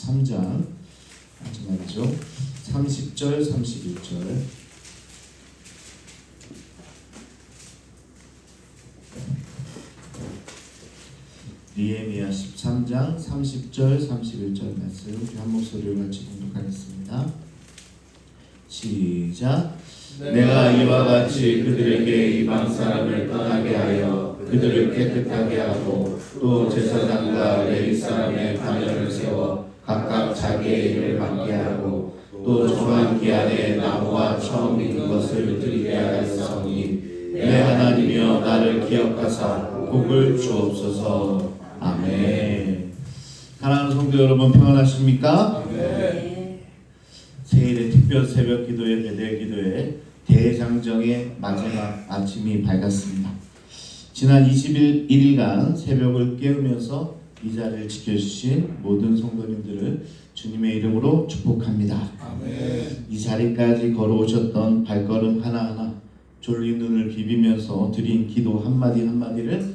13장 마지막이죠. 30절 31절 느헤미야 13장 30절 31절 말씀 우리 한 목소리로 같이 공독하겠습니다. 시작. 내가 이와 같이 그들에게 이방 사람을 떠나게 하여 그들을 깨끗하게 하고 또 제사장과 레위 사람의 반열을 세워 각각 자기의 일을 맡게 하고 또 정한 기한에 나무와 처음 익은 것을 드리게 하였사오니 내 하나님이여 나를 기억하사 복을 주옵소서. 아멘. 사랑하는 성도 여러분 평안하십니까? 아멘. 새해의 특별 새벽 기도회 배대 기도회 대장정의 마지막 아침이 밝았습니다. 지난 21일간 새벽을 깨우면서 이 자리를 지켜주신 모든 성도님들을 주님의 이름으로 축복합니다. 아멘. 이 자리까지 걸어오셨던 발걸음 하나하나 졸린 눈을 비비면서 드린 기도 한마디 한마디를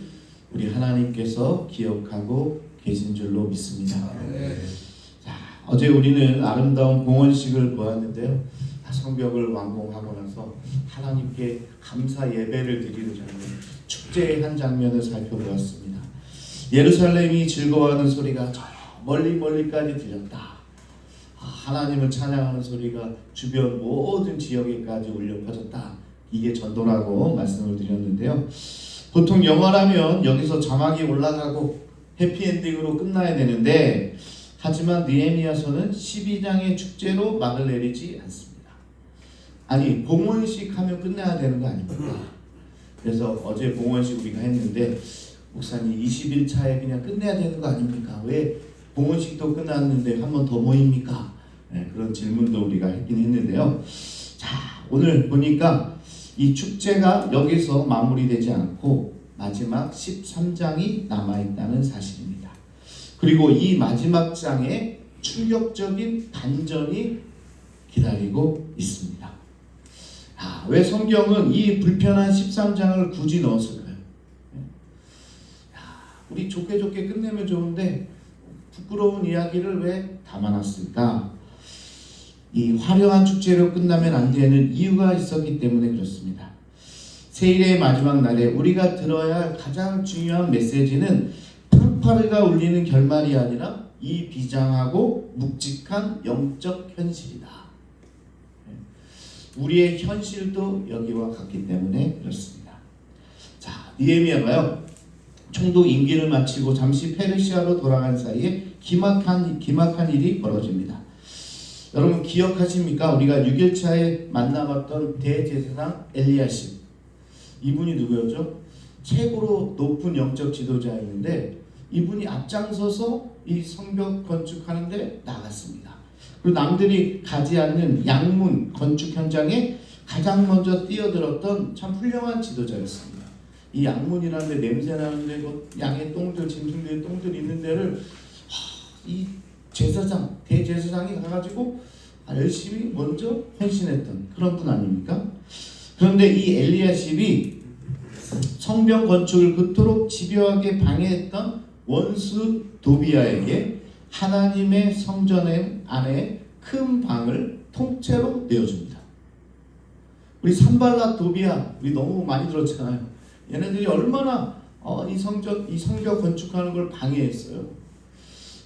우리 하나님께서 기억하고 계신 줄로 믿습니다. 아멘. 자, 어제 우리는 아름다운 봉헌식을 보았는데요. 성벽을 완공하고 나서 하나님께 감사 예배를 드리는 장면, 축제의 한 장면을 살펴보았습니다. 예루살렘이 즐거워하는 소리가 저 멀리까지 들렸다. 하나님을 찬양하는 소리가 주변 모든 지역에까지 울려 퍼졌다. 이게 전도라고 말씀을 드렸는데요. 보통 영화라면 여기서 자막이 올라가고 해피엔딩으로 끝나야 되는데 하지만 느헤미야서는 12장의 축제로 막을 내리지 않습니다. 아니 봉헌식 하면 끝내야 되는 거 아닙니까? 그래서 어제 봉헌식 우리가 했는데 목사님 21차에 그냥 끝내야 되는 거 아닙니까? 왜 봉헌식도 끝났는데 한 번 더 모입니까? 네, 그런 질문도 우리가 했긴 했는데요. 자, 오늘 보니까 이 축제가 여기서 마무리되지 않고 마지막 13장이 남아있다는 사실입니다. 그리고 이 마지막 장에 충격적인 반전이 기다리고 있습니다. 왜 성경은 이 불편한 13장을 굳이 넣었을까요? 우리 좋게 끝내면 좋은데 부끄러운 이야기를 왜 담아놨을까? 이 화려한 축제로 끝나면 안 되는 이유가 있었기 때문에 그렇습니다. 세일의 마지막 날에 우리가 들어야 할 가장 중요한 메시지는 팡파르가 울리는 결말이 아니라 이 비장하고 묵직한 영적 현실이다. 우리의 현실도 여기와 같기 때문에 그렇습니다. 자, 느헤미야가요 총독 임기를 마치고 잠시 페르시아로 돌아간 사이에 기막한 일이 벌어집니다. 여러분 기억하십니까? 우리가 6일차에 만나봤던 대제사장 엘리야십, 이분이 누구였죠? 최고로 높은 영적 지도자였는데 이분이 앞장서서 이 성벽 건축하는데 나갔습니다. 그리고 남들이 가지 않는 양문 건축 현장에 가장 먼저 뛰어들었던 참 훌륭한 지도자였습니다. 이 양문이라는 데 냄새 나는데 양의 똥들, 짐승들의 똥들 있는 데를 이 제사장, 대제사장이 가가지고 열심히 먼저 헌신했던 그런 분 아닙니까? 그런데 이 엘리야십이 성벽 건축을 그토록 집요하게 방해했던 원수 도비아에게 하나님의 성전 안에 큰 방을 통째로 내어줍니다. 우리 산발랏 도비아 우리 너무 많이 들었잖아요. 얘네들이 얼마나 이 성벽 건축하는 걸 방해했어요.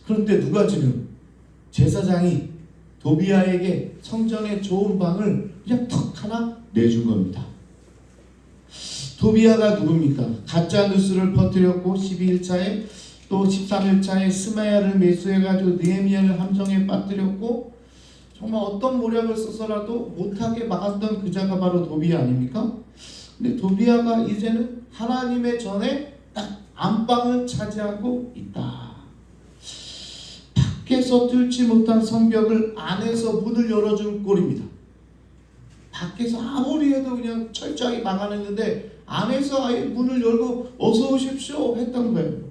그런데 누가 지금 제사장이 도비아에게 성전의 좋은 방을 그냥 턱 하나 내준 겁니다. 도비아가 누굽니까? 가짜 뉴스를 퍼뜨렸고 12일차에 또 13일차에 스마야를 매수해가지고 느헤미야를 함정에 빠뜨렸고 정말 어떤 모략을 써서라도 못하게 막았던 그 자가 바로 도비아 아닙니까? 근데 도비아가 이제는 하나님의 전에 딱 안방을 차지하고 있다. 밖에서 뚫지 못한 성벽을 안에서 문을 열어준 꼴입니다. 밖에서 아무리 해도 그냥 철저하게 막아냈는데 안에서 아예 문을 열고 어서 오십시오 했던 거예요.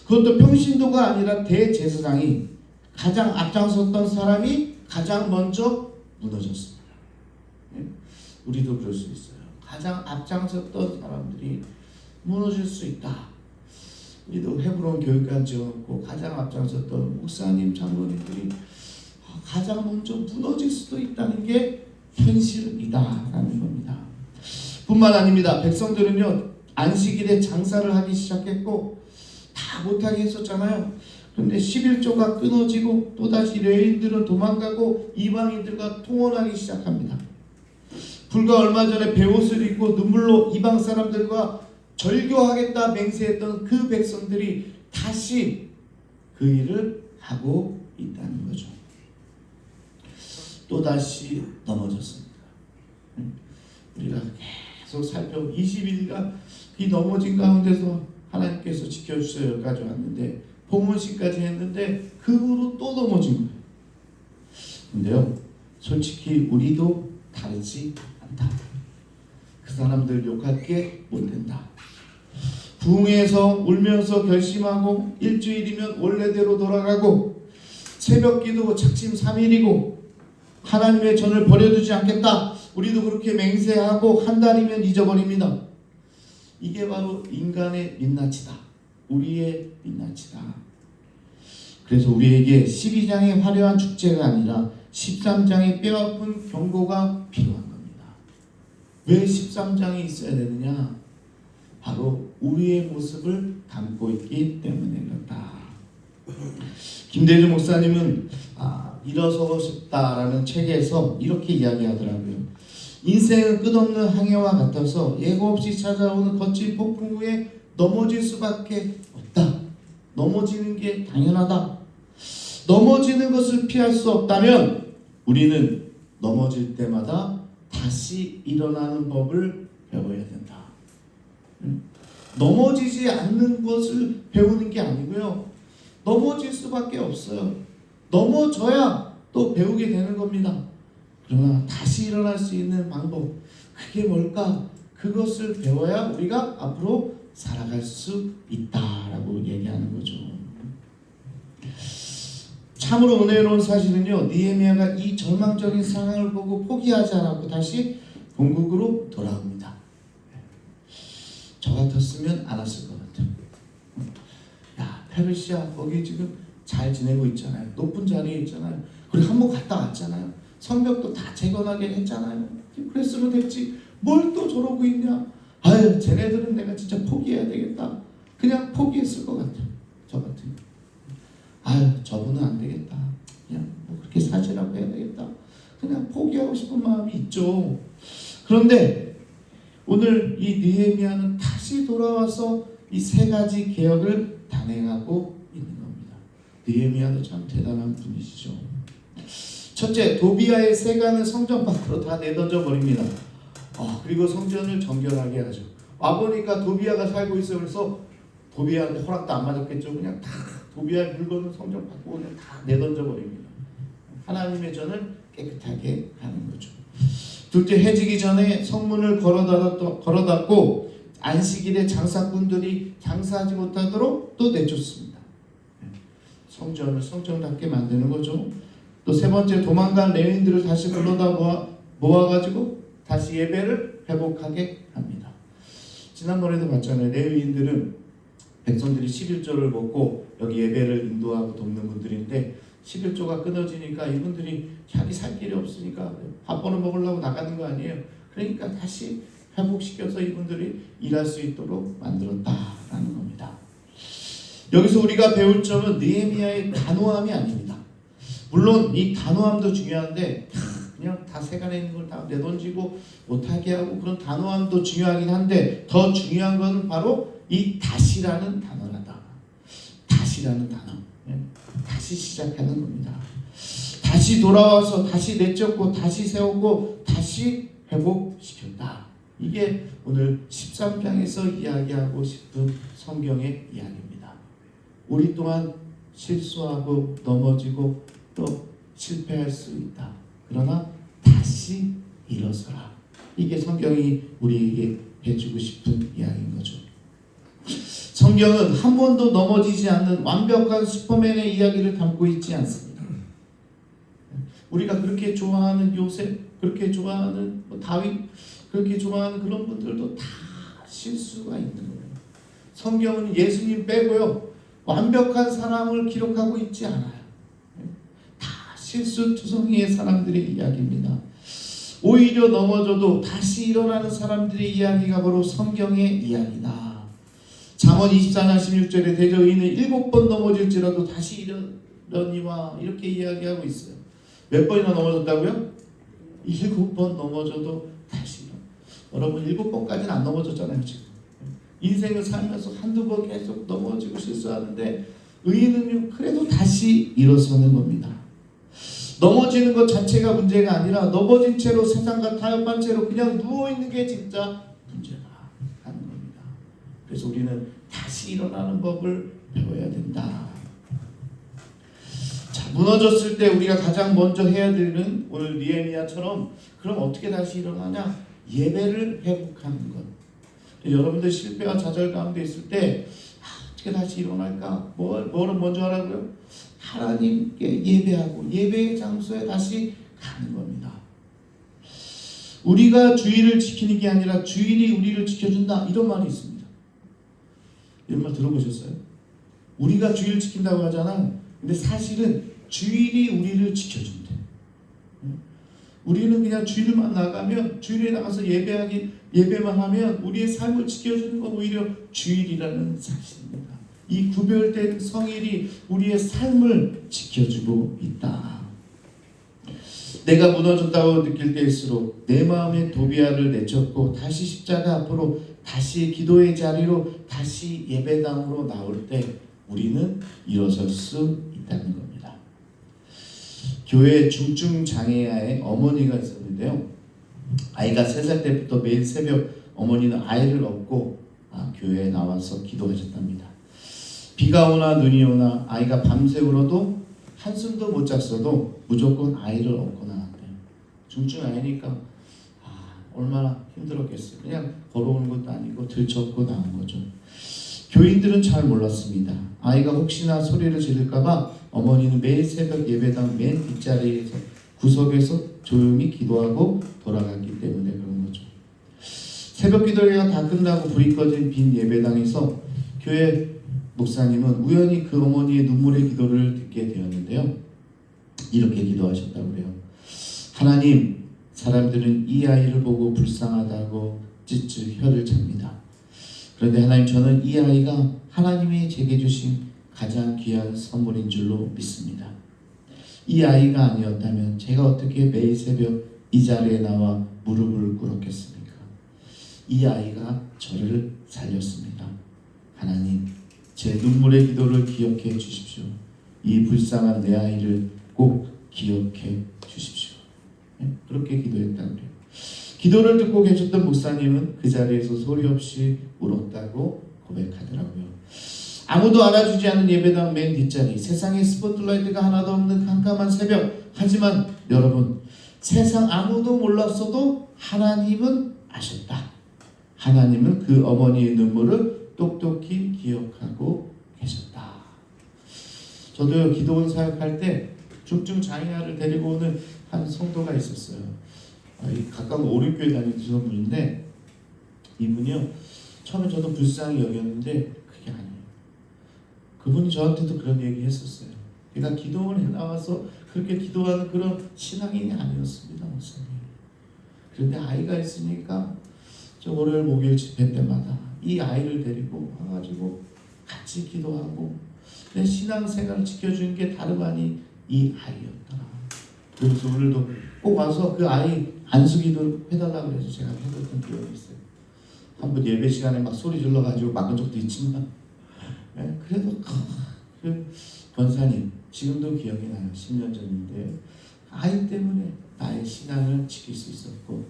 그것도 평신도가 아니라 대제사장이 가장 앞장섰던 사람이 가장 먼저 무너졌습니다. 우리도 그럴 수 있어요. 가장 앞장섰던 사람들이 무너질 수 있다. 우리도 헤브론 교육관 지어놓고 가장 앞장섰던 목사님, 장로 가장 먼저 무너질 수도 있다는 게 현실이다라는 겁니다. 뿐만 아닙니다. 백성들은요 안식일에 장사를 하기 시작했고 다 못하게 했었잖아요. 그런데 11조가 끊어지고 또다시 레위인들은 도망가고 이방인들과 통혼하기 시작합니다. 불과 얼마 전에 베옷을 입고 눈물로 이방 사람들과 절교하겠다 맹세했던 그 백성들이 다시 그 일을 하고 있다는 거죠. 또다시 넘어졌습니다. 우리가 계속 살펴 20일간 이 넘어진 가운데서 하나님께서 지켜주셔서 여기까지 왔는데 봉헌식까지 했는데 그 후로 또 넘어진 거예요. 근데요 솔직히 우리도 다르지 않다. 그 사람들 욕할 게 못 된다. 부흥회에서 울면서 결심하고 일주일이면 원래대로 돌아가고 새벽기도 작심 3일이고 하나님의 전을 버려두지 않겠다. 우리도 그렇게 맹세하고 한 달이면 잊어버립니다. 이게 바로 인간의 민낯이다. 우리의 민낯이다. 그래서 우리에게 12장의 화려한 축제가 아니라 13장의 뼈아픈 경고가 필요한 겁니다. 왜 13장이 있어야 되느냐? 바로 우리의 모습을 담고 있기 때문에 그렇다. 김대중 목사님은 일어서고 싶다라는 책에서 이렇게 이야기하더라고요. 인생은 끝없는 항해와 같아서 예고 없이 찾아오는 거친 폭풍 후에 넘어질 수밖에 없다. 넘어지는 게 당연하다. 넘어지는 것을 피할 수 없다면 우리는 넘어질 때마다 다시 일어나는 법을 배워야 된다. 넘어지지 않는 것을 배우는 게 아니고요. 넘어질 수밖에 없어요. 넘어져야 또 배우게 되는 겁니다. 그러나 다시 일어날 수 있는 방법, 그게 뭘까? 그것을 배워야 우리가 앞으로 살아갈 수 있다라고 얘기하는 거죠. 참으로 은혜로운 사실은요, 느헤미야가 이 절망적인 상황을 보고 포기하지 않았고 다시 본국으로 돌아옵니다. 저 같았으면 안 왔을 것 같아요. 야, 페르시아 거기 지금 잘 지내고 있잖아요. 높은 자리에 있잖아요. 그리고 한번 갔다 왔잖아요. 성벽도 다 재건하게 했잖아요. 그랬으면 됐지. 뭘 또 저러고 있냐? 아유, 쟤네들은 내가 진짜 포기해야 되겠다. 그냥 포기했을 것 같아요. 저 같으면. 아유, 저분은 안 되겠다. 그냥 뭐 그렇게 사시라고 해야 되겠다. 그냥 포기하고 싶은 마음이 있죠. 그런데 오늘 이 느헤미야는 다시 돌아와서 이 세 가지 개혁을 단행하고 있는 겁니다. 느헤미야도 참 대단한 분이시죠. 첫째, 도비아의 세간을 성전 밖으로 다 내던져 버립니다. 그리고 성전을 정결하게 하죠. 와보니까 도비아가 살고 있어요. 그래서 도비아한테 허락도 안 맞았겠죠. 그냥 다 도비아의 물건을 성전 밖으로 그냥 다 내던져 버립니다. 하나님의 전을 깨끗하게 하는 거죠. 둘째, 해지기 전에 성문을 걸어닫고 안식일에 장사꾼들이 장사하지 못하도록 또 내쫓습니다. 성전을 성전답게 만드는 거죠. 또 세 번째, 도망간 레위인들을 다시 불러다 모아가지고 다시 예배를 회복하게 합니다. 지난번에도 봤잖아요. 레위인들은 백성들이 11조를 먹고 여기 예배를 인도하고 돕는 분들인데 11조가 끊어지니까 이분들이 자기 살 길이 없으니까 밥 벌어 먹으려고 나가는 거 아니에요. 그러니까 다시 회복시켜서 이분들이 일할 수 있도록 만들었다라는 겁니다. 여기서 우리가 배울 점은 느헤미야의 단호함이 아닙니다. 물론 이 단호함도 중요한데 그냥 다 세간에 있는 걸 다 내던지고 못하게 하고 그런 단호함도 중요하긴 한데 더 중요한 것은 바로 이 다시라는 단어다. 다시라는 단어. 다시 시작하는 겁니다. 다시 돌아와서 다시 내쫓고 다시 세우고 다시 회복시켰다. 이게 오늘 13장에서 이야기하고 싶은 성경의 이야기입니다. 우리 또한 실수하고 넘어지고 또 실패할 수 있다. 그러나 다시 일어서라. 이게 성경이 우리에게 해주고 싶은 이야기인 거죠. 성경은 한 번도 넘어지지 않는 완벽한 슈퍼맨의 이야기를 담고 있지 않습니다. 우리가 그렇게 좋아하는 요셉, 그렇게 좋아하는 다윗, 그렇게 좋아하는 그런 분들도 다 실수가 있는 거예요. 성경은 예수님 빼고요 완벽한 사람을 기록하고 있지 않아요. 다 실수투성이의 사람들의 이야기입니다. 오히려 넘어져도 다시 일어나는 사람들의 이야기가 바로 성경의 이야기다. 잠언 24장 16절에 대저 의인은 7번 넘어질지라도 다시 일어나니와 이렇게 이야기하고 있어요. 몇 번이나 넘어졌다고요? 7번 넘어져도 다시 일어나. 여러분 7번까지는 안 넘어졌잖아요 지금. 인생을 살면서 한두 번 계속 넘어지고 실수하는데 의인은요 그래도 다시 일어서는 겁니다. 넘어지는 것 자체가 문제가 아니라 넘어진 채로 세상과 타협한 채로 그냥 누워있는 게 진짜 문제가 하는 겁니다. 그래서 우리는 다시 일어나는 법을 배워야 된다. 자, 무너졌을 때 우리가 가장 먼저 해야 되는 오늘 느헤미야처럼 그럼 어떻게 다시 일어나냐? 예배를 회복하는 것. 여러분들 실패와 좌절 가운데 있을 때 어떻게 다시 일어날까? 뭐를 먼저 하라고요? 하나님께 예배하고 예배의 장소에 다시 가는 겁니다. 우리가 주일을 지키는 게 아니라 주일이 우리를 지켜준다 이런 말이 있습니다. 이런 말 들어보셨어요? 우리가 주일을 지킨다고 하잖아요. 근데 사실은 주일이 우리를 지켜준대. 우리는 그냥 주일만 나가면 주일에 나가서 예배만 하면 우리의 삶을 지켜주는 건 오히려 주일이라는 사실입니다. 이 구별된 성일이 우리의 삶을 지켜주고 있다. 내가 무너졌다고 느낄 때일수록 내 마음의 도비아를 내쳤고 다시 십자가 앞으로 다시 기도의 자리로 다시 예배당으로 나올 때 우리는 일어설 수 있다는 겁니다. 교회 중증장애아의 어머니가 있었는데요. 아이가 3살 때부터 매일 새벽 어머니는 아이를 업고 교회에 나와서 기도하셨답니다. 비가 오나 눈이 오나 아이가 밤새 울어도 한숨도 못 잤어도 무조건 아이를 업고 나왔대요. 중증아이니까 얼마나 힘들었겠어요. 그냥 걸어오는 것도 아니고 들쳐업고 나온 거죠. 교인들은 잘 몰랐습니다. 아이가 혹시나 소리를 지를까봐 어머니는 매일 새벽 예배당 맨 뒷자리에서 구석에서 조용히 기도하고 돌아갔기 때문에 그런 거죠. 새벽 기도회가 다 끝나고 불이 꺼진 빈 예배당에서 교회 목사님은 우연히 그 어머니의 눈물의 기도를 듣게 되었는데요. 이렇게 기도하셨다고 그래요. 하나님, 사람들은 이 아이를 보고 불쌍하다고 찢찢 혀를 찹니다. 그런데 하나님, 저는 이 아이가 하나님이 제게 주신 가장 귀한 선물인 줄로 믿습니다. 이 아이가 아니었다면 제가 어떻게 매일 새벽 이 자리에 나와 무릎을 꿇었겠습니까? 이 아이가 저를 살렸습니다. 하나님, 제 눈물의 기도를 기억해 주십시오. 이 불쌍한 내 아이를 꼭 기억해 주십시오. 그렇게 기도했다고 그래요. 기도를 듣고 계셨던 목사님은 그 자리에서 소리 없이 울었다고 고백하더라고요. 아무도 알아주지 않은 예배당 맨 뒷자리, 세상에 스포트라이트가 하나도 없는 깜깜한 새벽. 하지만 여러분, 세상 아무도 몰랐어도 하나님은 아셨다. 하나님은 그 어머니의 눈물을 똑똑히 기억하고 계셨다. 저도 기도원 사역할 때 중증 장애아를 데리고 오는 한 성도가 있었어요. 가까운 오륜교회 다니던 분인데 이분이요, 처음에 저도 불쌍히 여겼는데 그게 아니에요. 그분이 저한테도 그런 얘기 했었어요. 그러니까 기도원에 나와서 그렇게 기도하는 그런 신앙인이 아니었습니다, 목사님. 그런데 아이가 있으니까 저 월요일 목요일 집회 때마다 이 아이를 데리고 와가지고 같이 기도하고 내 신앙생활을 지켜주는 게 다름 아닌 이 아이였더라. 그래서 오늘도 꼭 와서 그 아이 안수기도 해달라고 해서 제가 해줬던 기억이 있어요. 한번 예배 시간에 막 소리 질러가지고 막은 적도 있지만 그래도 그 권사님 지금도 기억이 나요. 10년 전인데 아이 때문에 나의 신앙을 지킬 수 있었고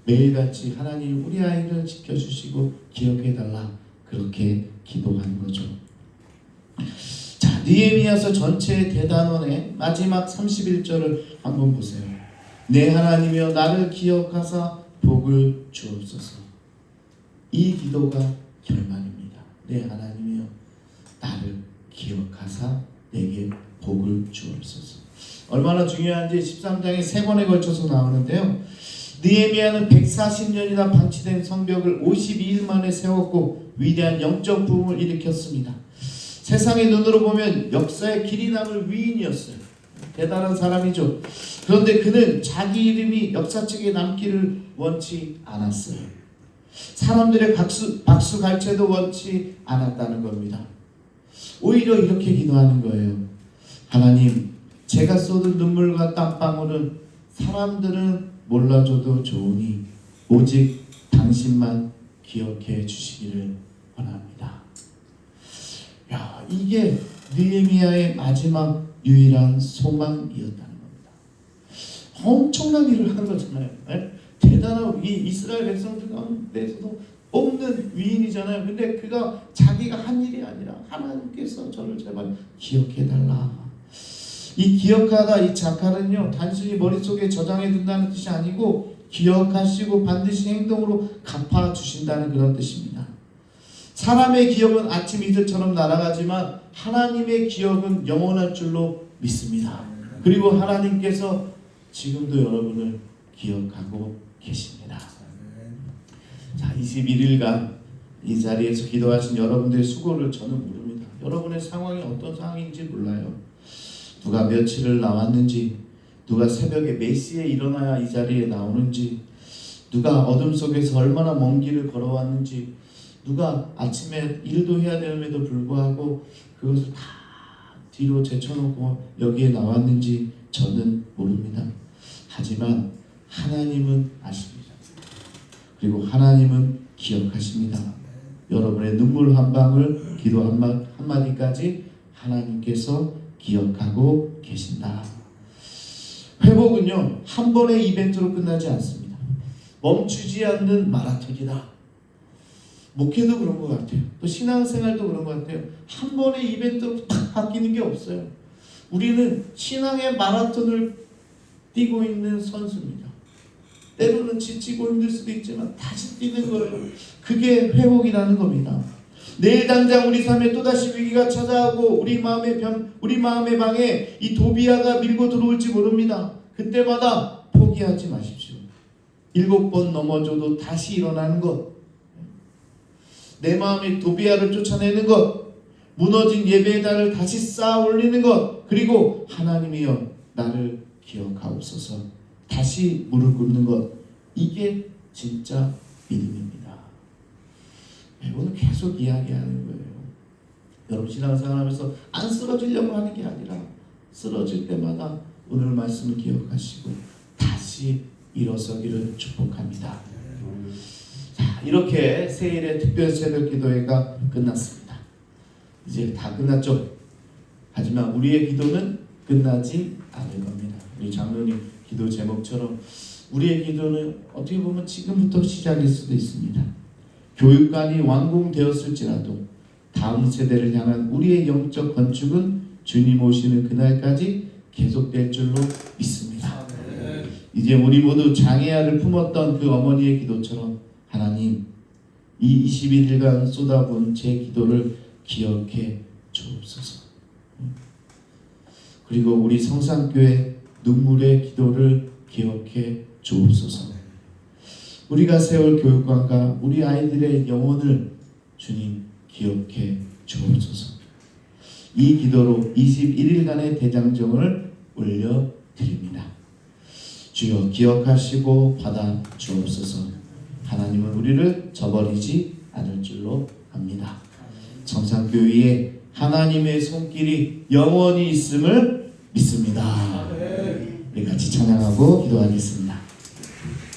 매일같이 하나님 우리 아이를 지켜주시고 기억해달라 그렇게 기도하는 거죠. 자, 느헤미야서 전체 대단원의 마지막 31절을 한번 보세요. 내 하나님이여 나를 기억하사 복을 주옵소서. 이 기도가 결말입니다. 내 하나님이여 나를 기억하사 내게 복을 주옵소서. 얼마나 중요한지 13장에 3번에 걸쳐서 나오는데요. 느헤미야는 140년이나 방치된 성벽을 52일 만에 세웠고 위대한 영적 부흥을 일으켰습니다. 세상의 눈으로 보면 역사의 길이 남을 위인이었어요. 대단한 사람이죠. 그런데 그는 자기 이름이 역사책에 남기를 원치 않았어요. 사람들의 박수 갈채도 원치 않았다는 겁니다. 오히려 이렇게 기도하는 거예요. 하나님, 제가 쏟은 눈물과 땀방울은 사람들은 몰라줘도 좋으니 오직 당신만 기억해 주시기를 원합니다. 야, 이게 느헤미야의 마지막 유일한 소망이었다는 겁니다. 엄청난 일을 한 거잖아요. 네? 대단한 이 이스라엘 백성들 가운데서도 없는 위인이잖아요. 근데 그가 자기가 한 일이 아니라 하나님께서 저를 제발 기억해달라. 이 기억하다 이 자칼은요, 단순히 머릿속에 저장해 둔다는 뜻이 아니고 기억하시고 반드시 행동으로 갚아주신다는 그런 뜻입니다. 사람의 기억은 아침 이슬처럼 날아가지만 하나님의 기억은 영원할 줄로 믿습니다. 그리고 하나님께서 지금도 여러분을 기억하고 계십니다. 자, 21일간 이 자리에서 기도하신 여러분들의 수고를 저는 모릅니다. 여러분의 상황이 어떤 상황인지 몰라요. 누가 며칠을 나왔는지, 누가 새벽에 몇 시에 일어나야 이 자리에 나오는지, 누가 어둠 속에서 얼마나 먼 길을 걸어왔는지, 누가 아침에 일도 해야 됨에도 불구하고 그것을 다 뒤로 제쳐놓고 여기에 나왔는지 저는 모릅니다. 하지만 하나님은 아십니다. 그리고 하나님은 기억하십니다. 여러분의 눈물 한 방울, 기도 한마디까지 하나님께서 기억하고 계신다. 회복은요, 한 번의 이벤트로 끝나지 않습니다. 멈추지 않는 마라톤이다. 목회도 그런 것 같아요. 또 신앙생활도 그런 것 같아요. 한 번의 이벤트로 탁 바뀌는 게 없어요. 우리는 신앙의 마라톤을 뛰고 있는 선수입니다. 때로는 지치고 힘들 수도 있지만 다시 뛰는 거예요. 그게 회복이라는 겁니다. 내일 당장 우리 삶에 또다시 위기가 찾아오고 우리 마음의 방에 이 도비아가 밀고 들어올지 모릅니다. 그때마다 포기하지 마십시오. 7번 넘어져도 다시 일어나는 것, 내 마음의 도비아를 쫓아내는 것, 무너진 예배의 단을 다시 쌓아 올리는 것, 그리고 하나님이여 나를 기억하옵소서 다시 무릎 꿇는 것, 이게 진짜 믿음입니다. 오늘 계속 이야기하는 거예요. 여러분 신앙생활하면서 안 쓰러지려고 하는 게 아니라 쓰러질 때마다 오늘 말씀을 기억하시고 다시 일어서기를 축복합니다. 자, 이렇게 새해의 특별 새벽 기도회가 끝났습니다. 이제 다 끝났죠. 하지만 우리의 기도는 끝나지 않을 겁니다. 우리 장로님 기도 제목처럼 우리의 기도는 어떻게 보면 지금부터 시작일 수도 있습니다. 교육관이 완공되었을지라도 다음 세대를 향한 우리의 영적 건축은 주님 오시는 그날까지 계속될 줄로 믿습니다. 이제 우리 모두 장애아를 품었던 그 어머니의 기도처럼 하나님, 이 21일간 쏟아부은 제 기도를 기억해 주옵소서. 그리고 우리 성산교회 눈물의 기도를 기억해 주옵소서. 우리가 세울 교육관과 우리 아이들의 영혼을 주님 기억해 주옵소서. 이 기도로 21일간의 대장정을 올려드립니다. 주여 기억하시고 받아 주옵소서. 하나님은 우리를 저버리지 않을 줄로 압니다. 성산교회에 하나님의 손길이 영원히 있음을 믿습니다. 우리 같이 찬양하고 기도하겠습니다.